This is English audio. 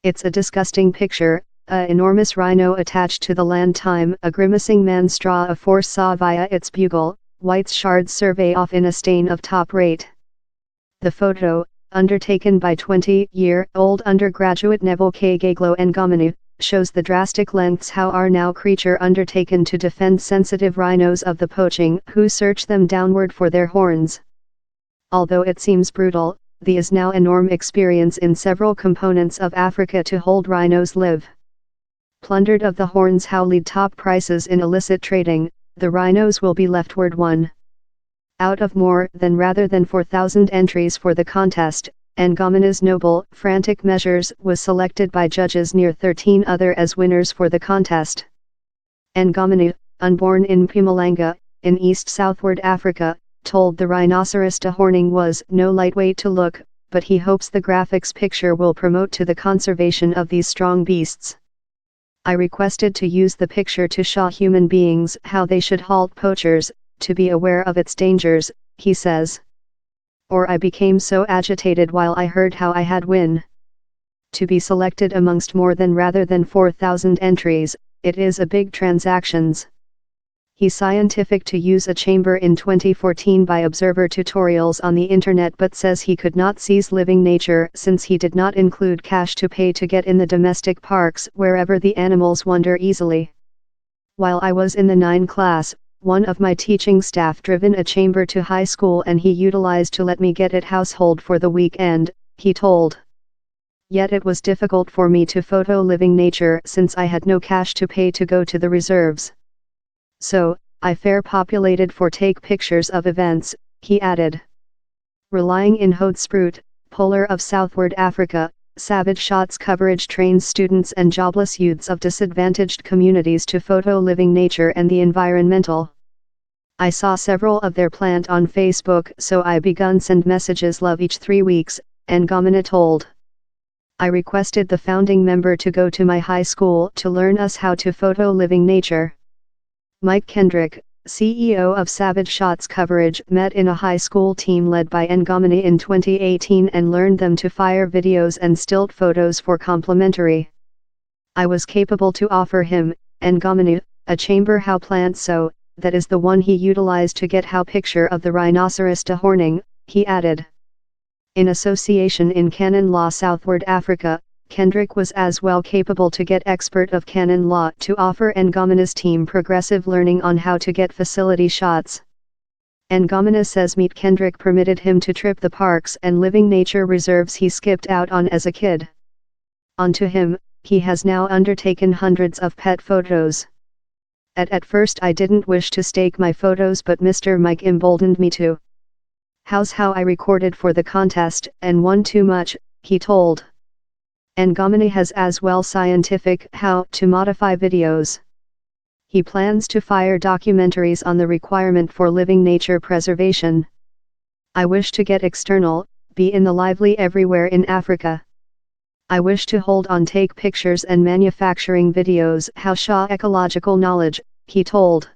It's a disgusting picture, a enormous rhino attached to the land time, a grimacing man straw of force saw via its bugle, white's shards survey off in a stain of top rate. The photo, undertaken by 20-year-old undergraduate Neville Kgaugelo Ngomane, shows the drastic lengths how are now creature undertaken to defend sensitive rhinos of the poaching who search them downward for their horns. Although it seems brutal, the is now a norm experience in several components of Africa to hold rhinos live. Plundered of the horns how lead top prices in illicit trading, the rhinos will be leftward one. Out of more than rather than 4,000 entries for the contest, Ngomane's noble, frantic measures was selected by judges near 13 other as winners for the contest. Ngomane, unborn in Mpumalanga, in East Southward Africa, told the rhinoceros dehorning was no lightweight to look, but he hopes the graphics picture will promote to the conservation of these strong beasts. I requested to use the picture to show human beings how they should halt poachers, to be aware of its dangers, he says. Or I became so agitated while I heard how I had win. To be selected amongst more than rather than 4,000 entries, it is a big transactions. He scientific to use a chamber in 2014 by observer tutorials on the internet but says he could not seize living nature since he did not include cash to pay to get in the domestic parks wherever the animals wander easily. While I was in the 9 class, one of my teaching staff driven a chamber to high school and he utilized to let me get it household for the weekend, he told. Yet it was difficult for me to photo living nature since I had no cash to pay to go to the reserves. So, I fair populated for take pictures of events, he added. Relying in Hoedspruit, Polar of Southward Africa, Savage Shots coverage trains students and jobless youths of disadvantaged communities to photo living nature and the environmental. I saw several of their plant on Facebook so I begun send messages love each 3 weeks, Ngomane told. I requested the founding member to go to my high school to learn us how to photo living nature. Mike Kendrick, CEO of Savage Shots Coverage, met in a high school team led by Ngomane in 2018 and learned them to fire videos and still photos for complimentary. I was capable to offer him, Ngomane, a chamber how plant so, that is the one he utilized to get how picture of the rhinoceros dehorning, he added. In association in canon law Southward Africa, Kendrick was as well capable to get expert of canon law to offer Ngomane's team progressive learning on how to get facility shots. Ngomane says meet Kendrick permitted him to trip the parks and living nature reserves he skipped out on as a kid. Onto him, he has now undertaken hundreds of pet photos. At first I didn't wish to stake my photos but Mr. Mike emboldened me to. How's how I recorded for the contest and won too much, he told. Ngomane has as well scientific how to modify videos. He plans to fire documentaries on the requirement for living nature preservation. I wish to get external, be in the lively everywhere in Africa. I wish to hold on take pictures and manufacturing videos how show ecological knowledge, he told.